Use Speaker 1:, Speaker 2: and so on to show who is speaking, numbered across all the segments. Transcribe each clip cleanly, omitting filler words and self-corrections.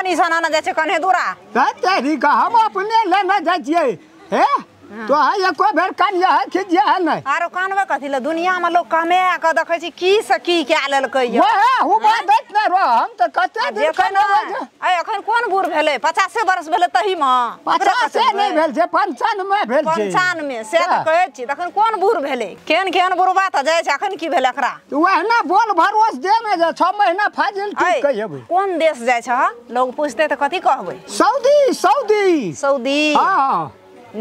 Speaker 1: तनी सा ना जाए कन्हे दूरा
Speaker 2: तेरी का हम अपने लेना जाइए हे तो है एको बेर कनिया है खिजिया है नहीं
Speaker 1: आरो कानवे कथि ल दुनिया में लोग कमे के देखै छी की से की के लेलकै
Speaker 2: वो है हुबा दैत न रो हम त कते दिन
Speaker 1: देखन ए अखन कोन बूढ़ भेलै 50 वर्ष भेलै तही में
Speaker 2: 50 नहीं भेल छै 95 में भेल छै
Speaker 1: 95 से त कहै छी तखन कोन बूढ़ भेलै केहन बुढ़बा त जाय छै अखन की भेल एकरा
Speaker 2: वहना बोल भरोस दे में जे 6 महीना फाजिल की कहबै
Speaker 1: कोन देश जाय छ लोग पूछते त कथि कहबै
Speaker 2: सऊदी हां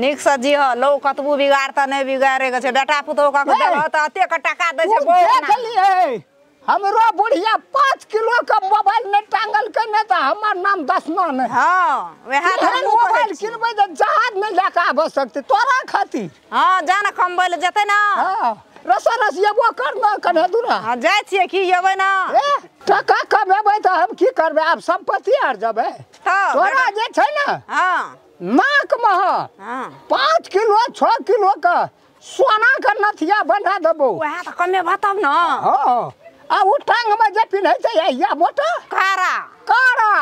Speaker 1: निक से जी ह लोग कतबू बिगाड़ त नहीं बिगाड़े के छै बेटा पुतौ का के देबह त अते क टका दै छै
Speaker 2: देखलिए हमरो बुढ़िया 5 किलो का मोबाइल नहीं टांगल के न त हमर नाम दसना नहीं
Speaker 1: हां वहे त
Speaker 2: मोबाइल किनबै त जहाज में लेके आब सकते तोरा खाती
Speaker 1: हां जाना कमबै ल जते ना
Speaker 2: हां रस येबो कर न कने दूरा
Speaker 1: हां जाय छिए की येबै ना
Speaker 2: टका कमेबै त हम की करबै आब संपत्ति आर जबै तोरा जे छै ना हां नाक में हां 5 किलो 6 किलो का सोना का नथिया बना देबो
Speaker 1: वहे त कमे बताब ना
Speaker 2: हां आ उ टांग में जे पिन्है छै या मोटा कारा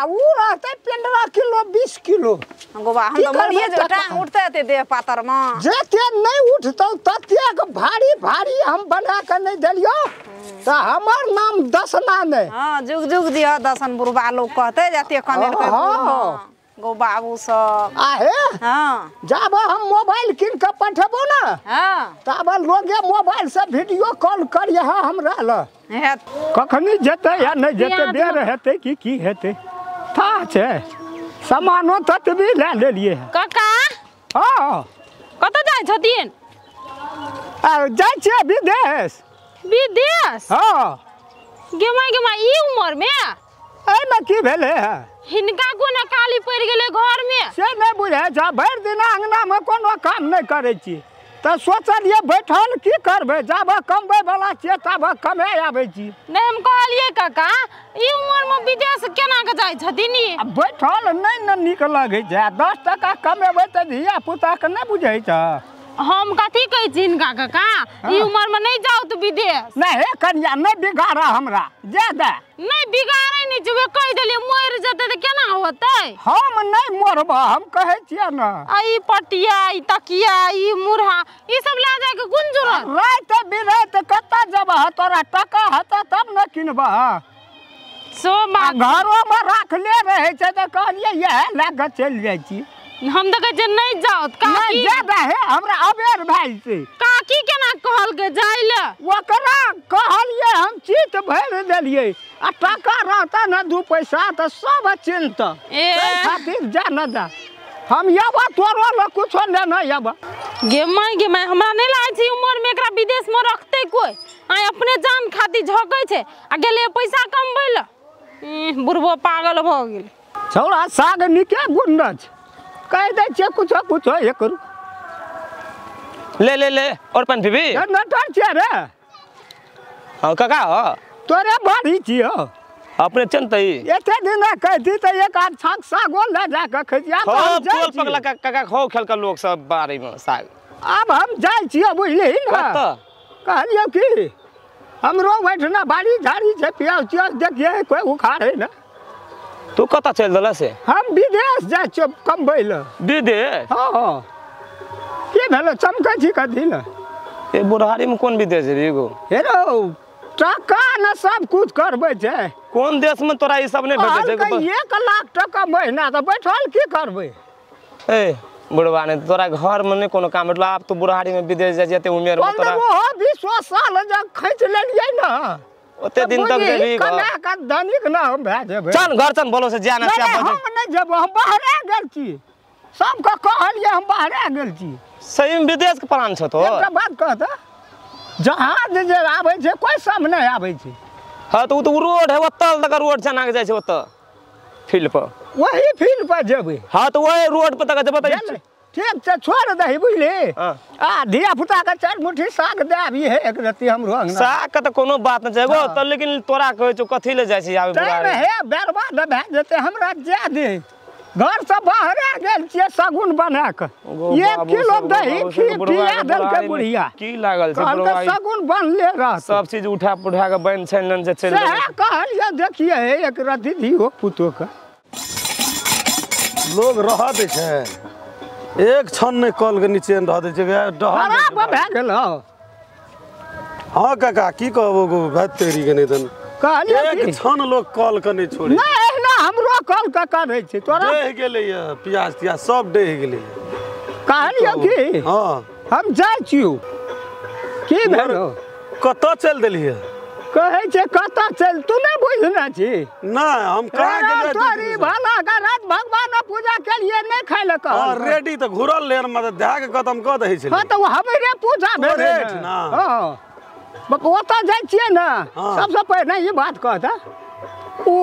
Speaker 2: उ रहते 15 किलो 20 किलो
Speaker 1: गोबा हम तो मरिए जे टांग उठते ते देह पातर में
Speaker 2: जेते नहीं उठतौ तते भारी हम बना के नहीं देलियो त हमर नाम दसना नहीं
Speaker 1: हां जुग दिया दसन बुढ़बा लोग कहते जते कमे हां गो बाबू सब
Speaker 2: आहे
Speaker 1: हां
Speaker 2: जब हम मोबाइल किन के पठेबो ना
Speaker 1: हां
Speaker 2: तब लोगे मोबाइल से वीडियो कॉल करिए हमरा ल कखनी जेते या नहीं जेते देर हेते की हेते था छै सामानो ततबी ले लेलिए
Speaker 3: काका
Speaker 2: हां
Speaker 3: कत जाय छथिन
Speaker 2: आ जाय छै विदेश हां
Speaker 3: गेमा ई उम्र में
Speaker 2: ए में की भेले है
Speaker 3: हिनका कोना काली पड़ गेले घर में
Speaker 2: से नहीं बुझे छ भर दिन अंगना में कोनो काम नहीं करे छी त सोचलिए बैठल की करबे जाबे कमबै वाला छिए तब कमे आबै छी
Speaker 3: नहीं हम कहलिए काका ई उम्र में विदेश केना के जाय छथिन ई
Speaker 2: बैठल नहीं न निक लगे छै 10 टका कमेबै त धिया पुता के नहीं बुझै छ
Speaker 3: हम कथी कहै छी इनका काका ई उम्र में नहीं जाओ तो विदेश
Speaker 2: नहीं कन्या नहीं बिगाड़ा हमरा ज्यादा
Speaker 3: नहीं बिगाड़े नहीं जुबे कह देलिए मर जते त केना होतै
Speaker 2: हम नहीं मरब हम कहै छियै न
Speaker 3: आई पटिया ई तकिया ई मुरहा ई सब ला जाय के कोन जरूरत
Speaker 2: रात बिरात कत्ता जबह तोरा टका हत तब न किनबह
Speaker 3: सो
Speaker 2: घरों में राखले रहे छै त कहलिए यह ला के चल जाय छी
Speaker 3: हम त कहै नहीं जाओ
Speaker 2: काकी ज्यादा है हमरा अबेर भाई से
Speaker 3: काकी केना कहल के जाय ले
Speaker 2: ओकरा कहलिए हम चित भर देलिए आ टका रहता न 2 पैसा त सब चिंता खातिर जा न जा हम यबा तोरो ल कुछो ले न यबा
Speaker 3: गे माय हमरा नहीं लागे छै उम्र में एकरा विदेश में रखते कोई आ अपने जान खातिर झोकै छै आ गेले पैसा कमबै ल बुढ़बो पागल भ गेल
Speaker 2: छौड़ा साग निके गुंडा छै कह दे छे कुछो ये करू
Speaker 4: ले और पानी पीबी
Speaker 2: नटर छे रे
Speaker 4: हां काका हो
Speaker 2: तोरे बाड़ी छियो
Speaker 4: अपने चनतई
Speaker 2: एते दिन कहती त एक आध छाक सागो ले जा के खजिया
Speaker 4: तो हम जाई छी पगला काका खो खेल के लोग सब बारे में साग
Speaker 2: अब हम जाई छियो बुझली ना कहलियो की हमरो बैठना बाड़ी झाड़ी से पियाव छियो देखिए कोई उखाड़े ना
Speaker 4: तू कता चल दला से
Speaker 2: हम विदेश जाय छ कमबै ल
Speaker 4: विदेश
Speaker 2: हां के भेलो चमकै छी कथि ल
Speaker 4: ए बुढ़ारी में कोन विदेश रे एगो
Speaker 2: हेरो टका न सब कुछ करबै छै
Speaker 4: कोन देश में तोरा ई सब नहीं भेटै छै
Speaker 2: 1 लाख टका महीना त बैठल की करबै
Speaker 4: ए बुढ़वा ने तोरा घर में नहीं कोनो काम मतलब आप तो बुढ़ारी में विदेश जा जेते उम्र में तोरा
Speaker 2: 15-20 साल ज खैच लेलियै न
Speaker 4: ओते दिन तक देबी
Speaker 2: कना का धनिक न हम भै जेबै
Speaker 4: चल घर चल बोलो से जाना से
Speaker 2: हम नहीं जेब हम बाहर गेल छी सब का कहलिए हम बाहर गेल छी
Speaker 4: सही में विदेश के प्लान छ तो
Speaker 2: एकटा बात कहत जहाज जे आबै छै कोई सामने आबै छै
Speaker 4: हां तो रोड है ओतल तक रोड चना के जाय छै ओत फील्ड पर
Speaker 2: वही फील्ड पर जेबै
Speaker 4: हां तो वही रोड पर तक जेबै त
Speaker 2: ठीक से छोड़ दही बुझली आ धिया पुता के 4 मुट्ठी साग देबी है एक रति हमरो अंगना
Speaker 4: साग के त कोनो बात न छै गो त लेकिन तोरा कहै छ कथि ले जाय छी आबे बुढ़ारी
Speaker 2: हे बर्बाद भ जेते हमरा जा दे घर से बाहर गेल छिए सगुन बना के 1 किलो दही खिया दल के बुढ़िया
Speaker 4: की लागल छै बुढ़वा
Speaker 2: सगुन बनले रह
Speaker 4: सब चीज उठा पुठा के बन छैन से चल
Speaker 2: कहलिए देखिए एक रति दियो पुतो के
Speaker 5: लोग रह दे छे एक क्षण ने कल के नीचे रह दे छे
Speaker 2: खराब भए गेल
Speaker 5: हां काका की कहबो भात तेरी के नहीं
Speaker 2: कहलिए
Speaker 5: एक क्षण लोग कल के नहीं छोड़ी
Speaker 2: नहीं ना हमरो कल के करे छै तोरा
Speaker 5: देह गेले प्याज तिया सब देह गेले
Speaker 2: कहलिए की
Speaker 5: हां
Speaker 2: हम जाय छियो की भेलो
Speaker 5: कत चल देलिए
Speaker 2: कहै छै कत चल तू नहीं बुझना छी
Speaker 5: नहीं हम कहां गेलिए
Speaker 2: तोरी भला का रात भगवान पूजा केलिए नहीं खाय ल कह
Speaker 5: रेडी त घुरल लेन मत ध्यान के खत्म क दे छै
Speaker 2: हां त हमरे पूजा भेले
Speaker 5: ना
Speaker 2: हां ओतऽ जाइ छियै ने सबसे पहिले ई बात कहता ओ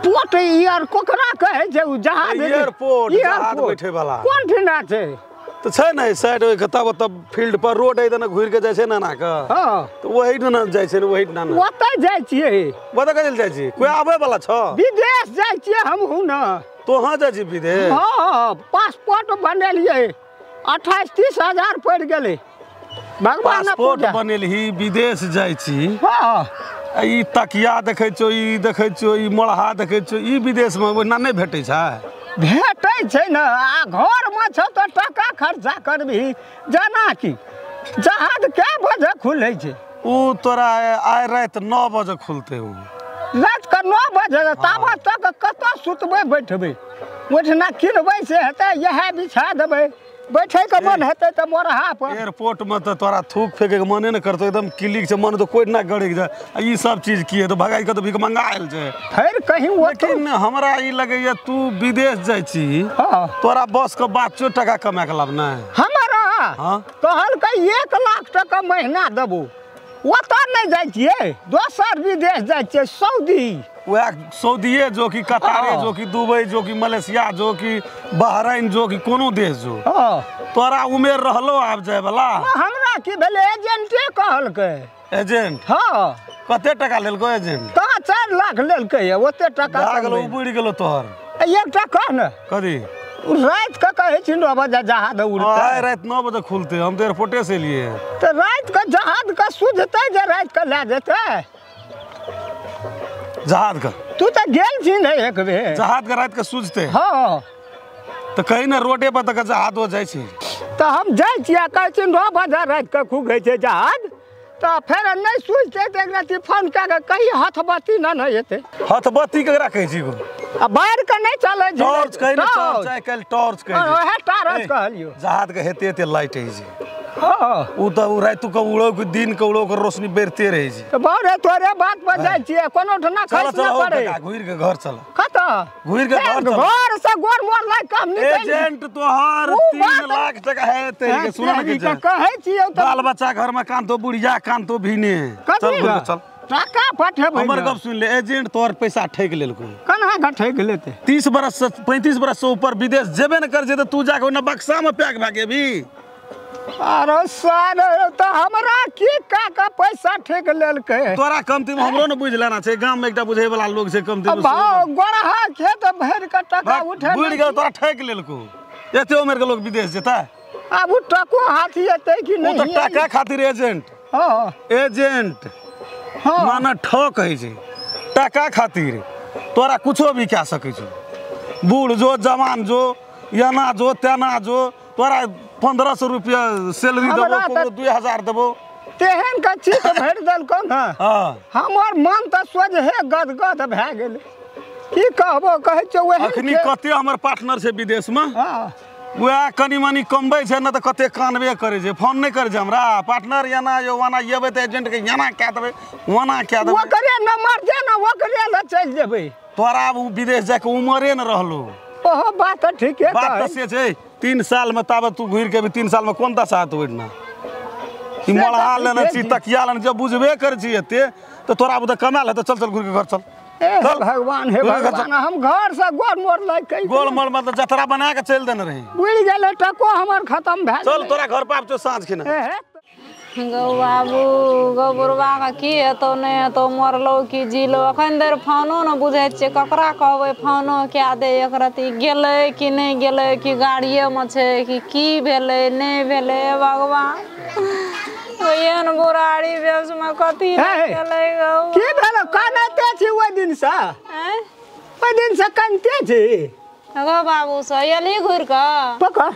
Speaker 2: पोर्ट एयर कोकरा कहै छै उ जहाज
Speaker 5: एयरपोर्ट जहाज बैठे वाला
Speaker 2: कोन ठिना छै
Speaker 5: तो छै नै साइड तब फील्ड पर रोड है न घुर के जाय छै ना का
Speaker 2: हां
Speaker 5: तो वही न जाय छै वही ना
Speaker 2: ओतऽ जाइ छियै
Speaker 5: ओतऽ कइल जाय छी कोई आबै वाला छ
Speaker 2: विदेश जाइ छियै हमहु न
Speaker 5: तोहाँ जाइ छी विदेश
Speaker 2: हां पासपोर्ट बनेलियै 28-30 हजार पड़ गेलै भगवान
Speaker 5: पासपोर्ट बनेलही विदेश जाइ छी
Speaker 2: हां
Speaker 5: ई तकिया देखै छौ ई देखै छौ ई मलहा देखै छौ ई विदेश में ओना नहीं भेटै छै
Speaker 2: भेटै छै न आ घर में छ त टका खर्चा करबी जना की जहाज के बजे खुलै छै
Speaker 5: उ तोरा आइ रात 9 बजे खुलते उ
Speaker 2: रात के 9 बजे ताबा तक कत सुतबै बैठबै ओठना किनबै से हेतै यह बिछा देबै बैठे के मन हेतै त मोरहा पर
Speaker 5: एयरपोर्ट में तो तोरा थूक फेंके के मने न करतो एकदम क्लिक से मन तो कोई ना गड़े जाए ई सब चीज की है तो भगाई के तो भीख मंगायल छै
Speaker 2: फिर कहीं
Speaker 5: लेकिन हमरा ई लगैया तू विदेश जाइ छी तोरा बस के बाद 4 टका कमा के लाभ नहीं
Speaker 2: हमरा
Speaker 5: हां
Speaker 2: कहल के 1 लाख टका महीना देबो ओतऽ नहीं जाइ छियै दोसर विदेश जाइ छियै सऊदी
Speaker 5: वह सऊदीए जो कि कतारे जो कि दुबई जो कि मलेशिया जो कि बहरीन जो कि कोनो देश जो तोरा उमेर रहलो आब जाय वाला
Speaker 2: हमरा की भेले एजेंटे कहल के
Speaker 5: एजेंट
Speaker 2: हां
Speaker 5: कते टका लेलको एजेंट
Speaker 2: ता 4 लाख लेलकै ओते टका
Speaker 5: आ गेलो बुड़ गेलो तोहर
Speaker 2: एकटा कह न
Speaker 5: कदी
Speaker 2: रात के कहै छी 9 बजे जहाज उड़तै
Speaker 5: आइ रात 9 बजे खुलते हम तो एयरपोर्टे से लिए
Speaker 2: तो रात के जहाज का सुझतै जे रात के ले जेतै
Speaker 5: जहाज का
Speaker 2: तू तो गेल छी नहीं एक बेर
Speaker 5: जहाज का रात के सुझते
Speaker 2: हां
Speaker 5: तो कहीं ना रोडे पर तक जहाज हो जाय छी
Speaker 2: तो हम जाइ छियै कहै छी 9 बजे रात के खुगै छै जहाज तो फिर नहीं सुझते तो एकरा फोन कए के कही हथबत्ती न हेतै
Speaker 5: हथबत्ती केकरा कहै छी गो
Speaker 2: आ बाहर के नहीं चले छै
Speaker 5: टॉर्च कहि ना टॉर्च आइ काल टॉर्च कहि
Speaker 2: ओहे टॉर्च कहलियो
Speaker 5: जहाज के हेते हेते लाइट है जी
Speaker 2: हां
Speaker 5: उ त उ रात के उड़ो के दिन के उड़ो के रोशनी बेरते रहे जी
Speaker 2: तो बारे तोरे बात पर जाइ छियै कोनो ठना खैस न पड़े
Speaker 5: घुर के घर चल
Speaker 2: कत
Speaker 5: घुर के
Speaker 2: घर से गोर मोर लाग काम नहीं
Speaker 5: एजेंट तोहार 3 लाख टका है तेरे सुन के
Speaker 2: कहै छियै त
Speaker 5: बाल बच्चा घर में कांतो बुढ़िया कांतो भीने चल घुर चल
Speaker 2: टका पठेबै
Speaker 5: हमर गप सुन ले एजेंट तोहर पैसा ठेक लेलको
Speaker 2: कना का ठेक लेते
Speaker 5: 30 बरस से 35 बरस से ऊपर विदेश जेबे न कर जे तू जाके ओना बक्सा में पैक भागे भी
Speaker 2: अरे सर तो हमरा की का पैसा ठेक लेलकै
Speaker 5: तोरा कमती में हमरो न बुझ लेना छै गांव में एकटा बुझे वाला लोग छै कमती में
Speaker 2: गोरहा खेत भर के टका उठे
Speaker 5: बुझ गेल तोरा ठेक लेलको एते उम्र के लोग विदेश जेता
Speaker 2: अब उ टको हाथी एतै कि नहीं
Speaker 5: तो टका खातिर एजेंट
Speaker 2: हां
Speaker 5: एजेंट माना ठक है छै टका खातिर तोरा कुछो भी कह सकै छै बूढ़ जो जवान जो याना जो तेना जो तोरा 1500 रुपया सैलरी देबो को 2000 देबो
Speaker 2: तेहन का चीज भर देलको न
Speaker 5: हां
Speaker 2: हमर मन त सोझे गदगद भए गेल की कहबो कहै छै ओहे
Speaker 5: अखनी कते हमर पार्टनर छै विदेश में
Speaker 2: हां
Speaker 5: वह कनी मनी कमबै छै न त कते कानबे करे छै फोन नहीं करे छै हमरा पार्टनर याना यो वाना येबे त एजेंट के याना क्या देबे वाना क्या देबे
Speaker 2: ओकरे नंबर दे न ओकरे ल चल जेबै
Speaker 5: तोरा विदेश जाके उमरे न रहलो
Speaker 2: ओहो बात ठीक है
Speaker 5: बात त से छै 3 साल में ताबे तू घुर के भी 3 साल में कोन दशा तो ओढ़ना ई मलहा लेने छी तकिया लेने जब बुझबे कर छी एते तो तोरा बुद कमाल है तो चल चल घुर के घर चल
Speaker 2: चल भगवान हे भगवान हम घर से गोल मोर लै के
Speaker 5: गोल मोल मतलब जतरा बना के चल देने रही
Speaker 2: बुझ गेले टको हमर खत्म भए
Speaker 5: चल तोरा घर पाप जो साँझ खिना
Speaker 3: गौ बाबू गौ बुढ़वा का की हेतौ नहीं हेतौ मरलो कि जिलो अखन देर फोनो न बुझे छियै ककरा कहबै फोनो क्या दे एक रति गेलै कि नहीं गेलै कि गाड़िए में छै कि की भेलै नहीं भेलै भगवान एहन बुढ़ारी बेस में कथी गेलै गौ
Speaker 2: की भेलो कानते छी ओइ दिन से ओइ दिन से कानते छी
Speaker 3: गो बाबू से एली घुर के
Speaker 2: पकड़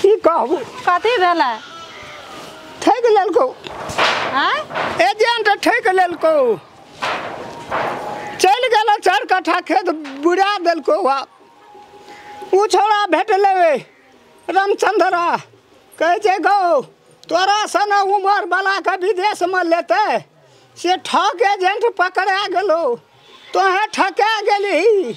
Speaker 2: की कहबू
Speaker 3: कथी भेलै
Speaker 2: ठैक लेलको
Speaker 3: हैं
Speaker 2: एजेंट ठैक लेलको चल गेलो 4 कट्ठा खेत बुड़ा देलको उ छोड़ा भेटले रामचंद्रा कहे छै गो तोरा सन उमर वाला के विदेश में लेते से ठक एजेंट पकड़ा गेलो तोहे ठका गेली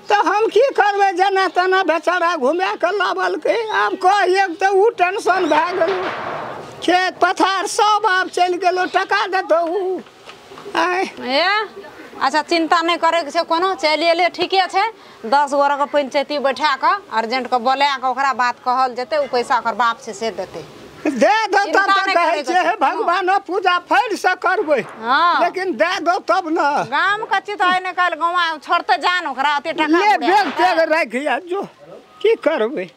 Speaker 2: तो हम की करबे जना तना बेचारा घुमा के लाबल के आब कह एक तो उ टेंशन भए गेलो खेत पथार सब आब चल गेलो टका देतो आय
Speaker 3: ए अच्छा चिंता नहीं करे के छै कोनो चल एले ठीके छै 10 गोरा के पंचायती बैठा के अर्जेंट के बोला के ओकरा बात कहल जेते उ पैसा ओकर बाप से देते
Speaker 2: दे दो तब तो कहे छै भगवान पूजा फैर से करबे
Speaker 3: हां
Speaker 2: लेकिन दे दो तब ना
Speaker 3: गाम का चित है निकाल गवा छोड़ते जान ओकरा अते टका
Speaker 2: ले बेग तेग राखिया जो की करबे।